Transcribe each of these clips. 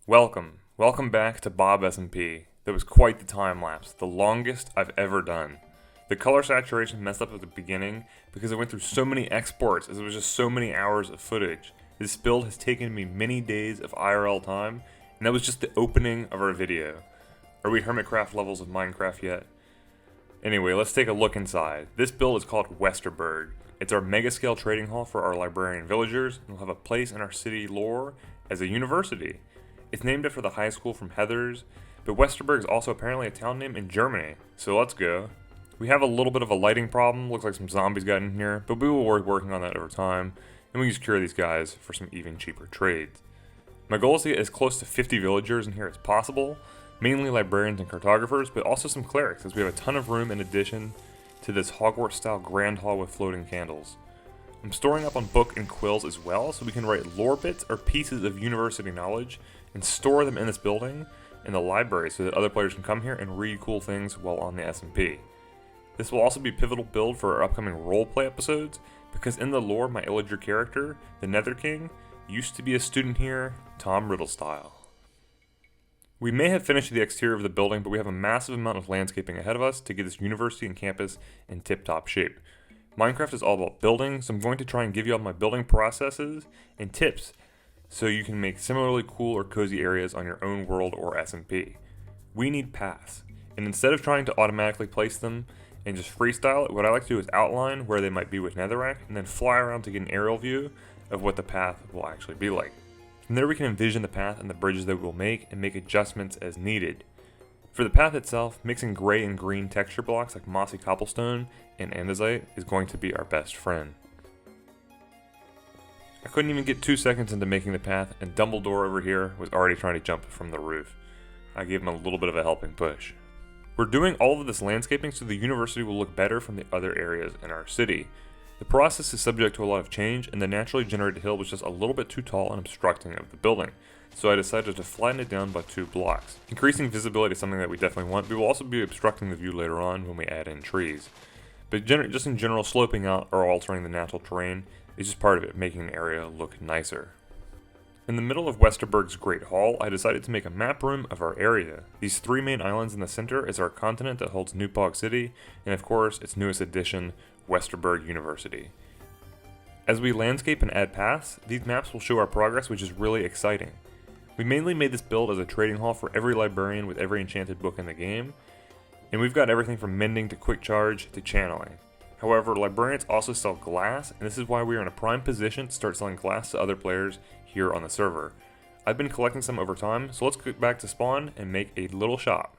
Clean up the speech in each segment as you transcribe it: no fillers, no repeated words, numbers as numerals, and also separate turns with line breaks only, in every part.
Welcome back to BobSMP. That was quite the time lapse, the longest I've ever done. The color saturation messed up at the beginning because I went through so many exports as it was just so many hours of footage. This build has taken me many days of IRL time, and that was just the opening of our video. Are we Hermitcraft levels of Minecraft yet? Anyway, let's take a look inside. This build is called Westerberg. It's our mega-scale trading hall for our librarian villagers, and will have a place in our city lore as a university. It's named after the high school from Heathers, but Westerberg is also apparently a town name in Germany, so let's go. We have a little bit of a lighting problem, looks like some zombies got in here, but we will work working on that over time, and we can secure these guys for some even cheaper trades. My goal is to get as close to 50 villagers in here as possible, mainly librarians and cartographers, but also some clerics, as we have a ton of room in addition to this Hogwarts-style grand hall with floating candles. I'm storing up on book and quills as well, so we can write lore bits or pieces of university knowledge and store them in this building in the library so that other players can come here and read cool things while on the SMP. This will also be a pivotal build for our upcoming roleplay episodes, because in the lore, my Illager character, the Nether King, used to be a student here, Tom Riddle style. We may have finished the exterior of the building, but we have a massive amount of landscaping ahead of us to get this university and campus in tip-top shape. Minecraft is all about building, so I'm going to try and give you all my building processes and tips so you can make similarly cool or cozy areas on your own world or SMP. We need paths, and instead of trying to automatically place them and just freestyle it, what I like to do is outline where they might be with netherrack and then fly around to get an aerial view of what the path will actually be like. From there we can envision the path and the bridges that we will make and make adjustments as needed. For the path itself, mixing gray and green texture blocks like mossy cobblestone and andesite is going to be our best friend. I couldn't even get 2 seconds into making the path, and Dumbledore over here was already trying to jump from the roof. I gave him a little bit of a helping push. We're doing all of this landscaping so the university will look better from the other areas in our city. The process is subject to a lot of change, and the naturally generated hill was just a little bit too tall and obstructing of the building, so I decided to flatten it down by 2 blocks. Increasing visibility is something that we definitely want. We will also be obstructing the view later on when we add in trees. But just in general, sloping out or altering the natural terrain is just part of it, making an area look nicer. In the middle of Westerberg's Great Hall, I decided to make a map room of our area. These 3 main islands in the center is our continent that holds New Pog City, and of course, its newest addition, Westerberg University. As we landscape and add paths, these maps will show our progress, which is really exciting. We mainly made this build as a trading hall for every librarian with every enchanted book in the game, and we've got everything from mending to quick charge to channeling. However, librarians also sell glass, and this is why we are in a prime position to start selling glass to other players here on the server. I've been collecting some over time, so let's get back to spawn and make a little shop.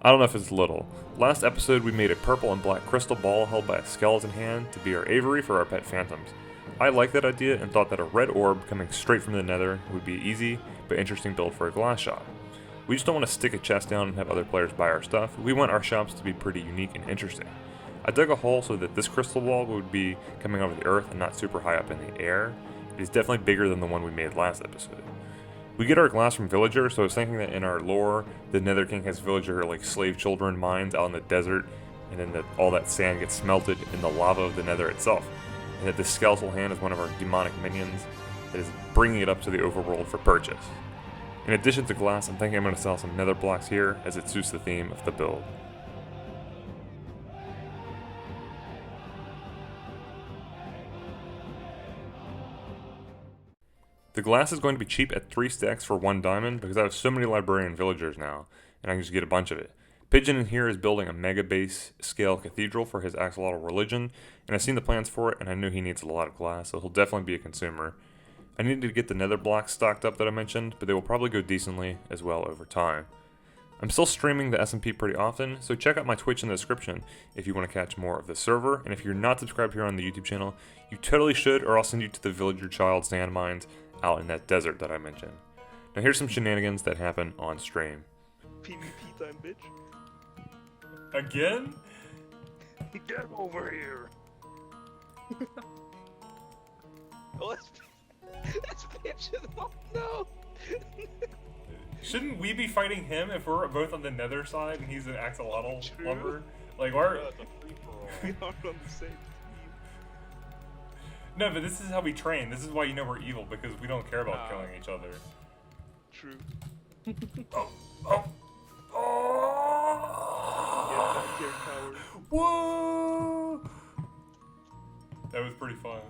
I don't know if it's little. Last episode we made a purple and black crystal ball held by a skeleton hand to be our aviary for our pet phantoms. I liked that idea and thought that a red orb coming straight from the nether would be easy but interesting build for a glass shop. We just don't want to stick a chest down and have other players buy our stuff. We want our shops to be pretty unique and interesting. I dug a hole so that this crystal ball would be coming over the earth and not super high up in the air. It is definitely bigger than the one we made last episode. We get our glass from villagers, so I was thinking that in our lore, the Nether King has villager like slave children mines out in the desert, and then all that sand gets smelted in the lava of the nether itself, and that this skeletal hand is one of our demonic minions that is bringing it up to the overworld for purchase. In addition to glass, I'm thinking I'm going to sell some nether blocks here as it suits the theme of the build. The glass is going to be cheap at 3 stacks for 1 diamond because I have so many librarian villagers now, and I can just get a bunch of it. Pigeon in here is building a mega base scale cathedral for his axolotl religion, and I've seen the plans for it, and I know he needs a lot of glass, so he'll definitely be a consumer. I needed to get the nether blocks stocked up that I mentioned, but they will probably go decently as well over time. I'm still streaming the SMP pretty often, so check out my Twitch in the description if you want to catch more of the server, and if you're not subscribed here on the YouTube channel, you totally should, or I'll send you to the villager child sand mines out in that desert that I mentioned. Now here's some shenanigans that happen on stream.
PvP time, bitch.
Again?
Get over here. Oh, that's bitch. Oh, no.
Shouldn't we be fighting him if we're both on the nether side and he's an axolotl
True.
lover? Like, our...
It's a free-for-all. We aren't on the same team.
No, but this is how we train. This is why you know we're evil, because we don't care about killing each other.
true.
Oh, oh,
Get back here, coward.
whoa! That was pretty fun.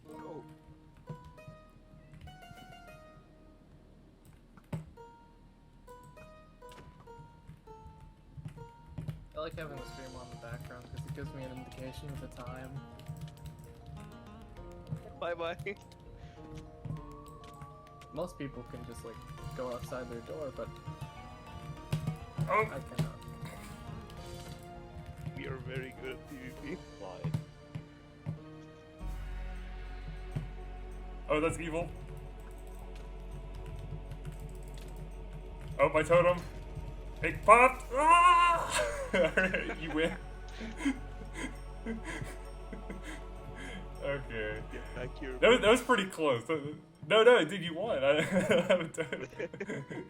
Go.
I like having the stream on the background because it gives me an indication of the time.
Bye bye.
Most people can just like go outside their door, but
Oh,
I cannot.
We are very good at PvP.
oh, that's evil. Oh, my totem. It popped. Ah! Alright, you win. Okay.
Get back here.
That was pretty close. No, dude, you won. I have a totem.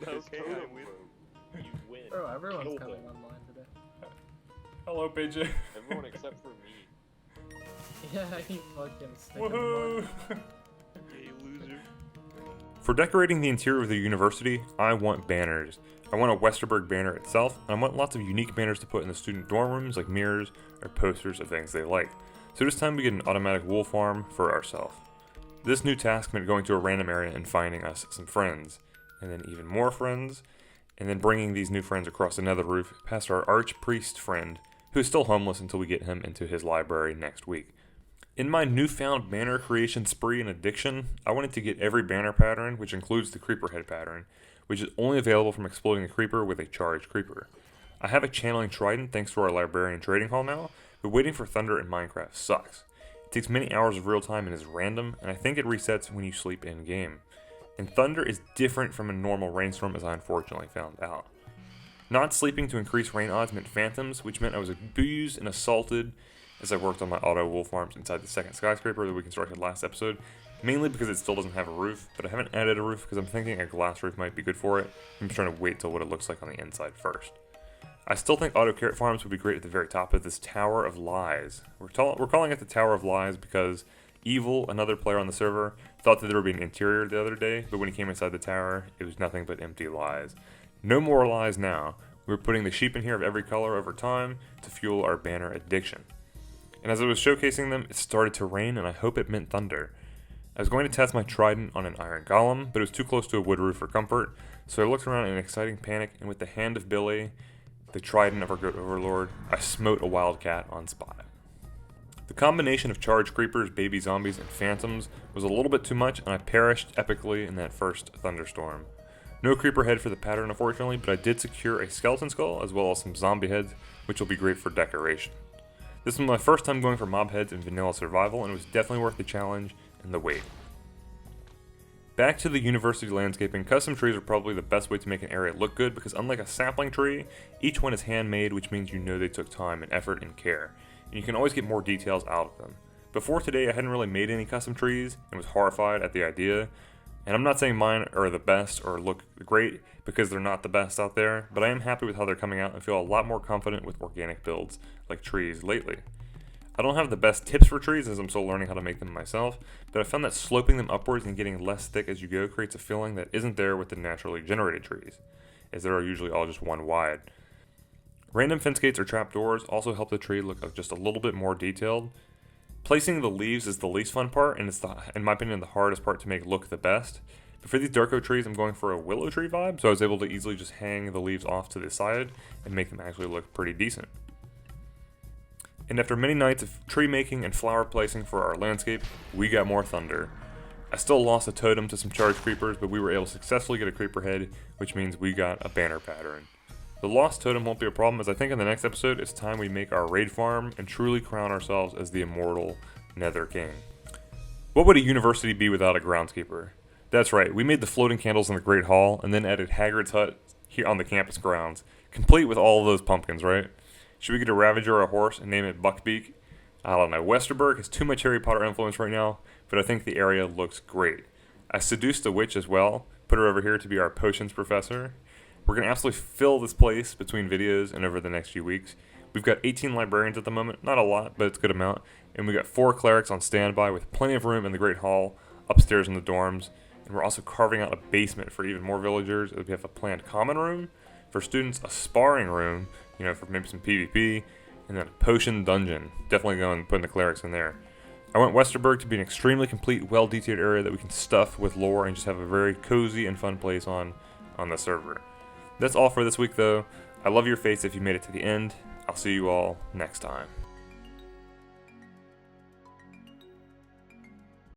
Okay, I win.
You win.
Bro, everyone's
Kill
coming
them.
online today.
Hello, PJ.
Everyone except for me.
Yeah, you fucking stick
Woohoo!
Yeah, you loser.
For decorating the interior of the university, I want banners. I want a Westerberg banner itself, and I want lots of unique banners to put in the student dorm rooms like mirrors or posters of things they like. So this time we get an automatic wool farm for ourselves. This new task meant going to a random area and finding us some friends, and then even more friends, and then bringing these new friends across another roof past our archpriest friend, who is still homeless until we get him into his library next week. In my newfound banner creation spree and addiction, I wanted to get every banner pattern, which includes the creeper head pattern, which is only available from exploding a creeper with a charged creeper. I have a channeling trident thanks to our librarian trading hall now, but waiting for thunder in Minecraft sucks. It takes many hours of real time and is random, and I think it resets when you sleep in game. And thunder is different from a normal rainstorm, as I unfortunately found out. Not sleeping to increase rain odds meant phantoms, which meant I was abused and assaulted as I worked on my auto wool farms inside the second skyscraper that we constructed last episode, mainly because it still doesn't have a roof, but I haven't added a roof because I'm thinking a glass roof might be good for it. I'm just trying to wait till what it looks like on the inside first. I still think auto carrot farms would be great at the very top of this Tower of Lies. We're calling it the Tower of Lies because Evil, another player on the server, thought that there would be an interior the other day, but when he came inside the tower, it was nothing but empty lies. No more lies now. We're putting the sheep in here of every color over time to fuel our banner addiction. And as I was showcasing them, it started to rain, and I hope it meant thunder. I was going to test my trident on an iron golem, but it was too close to a wood roof for comfort, so I looked around in exciting panic, and with the hand of Billy, the trident of our good overlord, I smote a wildcat on spot. The combination of charged creepers, baby zombies, and phantoms was a little bit too much, and I perished epically in that first thunderstorm. No creeper head for the pattern, unfortunately, but I did secure a skeleton skull as well as some zombie heads, which will be great for decoration. This was my first time going for mob heads in vanilla survival, and it was definitely worth the challenge and the wait. Back to the university landscaping, custom trees are probably the best way to make an area look good because unlike a sapling tree, each one is handmade, which means you know they took time and effort and care, and you can always get more details out of them. Before today, I hadn't really made any custom trees and was horrified at the idea, and I'm not saying mine are the best or look great because they're not the best out there, but I am happy with how they're coming out and feel a lot more confident with organic builds like trees lately. I don't have the best tips for trees as I'm still learning how to make them myself, but I found that sloping them upwards and getting less thick as you go creates a feeling that isn't there with the naturally generated trees, as they are usually all just one wide. Random fence gates or trapdoors also help the tree look just a little bit more detailed. Placing the leaves is the least fun part, and it's, in my opinion, the hardest part to make look the best. But for these Darko trees, I'm going for a willow tree vibe, so I was able to easily just hang the leaves off to the side and make them actually look pretty decent. And after many nights of tree making and flower placing for our landscape, we got more thunder. I still lost a totem to some charged creepers, but we were able to successfully get a creeper head, which means we got a banner pattern. The lost totem won't be a problem, as I think in the next episode it's time we make our raid farm and truly crown ourselves as the immortal Nether King. What would a university be without a groundskeeper? That's right, we made the floating candles in the Great Hall and then added Hagrid's hut here on the campus grounds, complete with all of those pumpkins, right? Should we get a Ravager or a horse and name it Buckbeak? I don't know. Westerberg has too much Harry Potter influence right now, but I think the area looks great. I seduced a witch as well, put her over here to be our potions professor. We're going to absolutely fill this place between videos and over the next few weeks. We've got 18 librarians at the moment, not a lot, but it's a good amount. And we got 4 clerics on standby with plenty of room in the Great Hall, upstairs in the dorms. And we're also carving out a basement for even more villagers. We have a planned common room for students, a sparring room, for maybe some PvP, and then a potion dungeon. Definitely going putting the clerics in there. I want Westerberg to be an extremely complete, well-detailed area that we can stuff with lore and just have a very cozy and fun place on the server. That's all for this week, though. I love your face if you made it to the end. I'll see you all next time.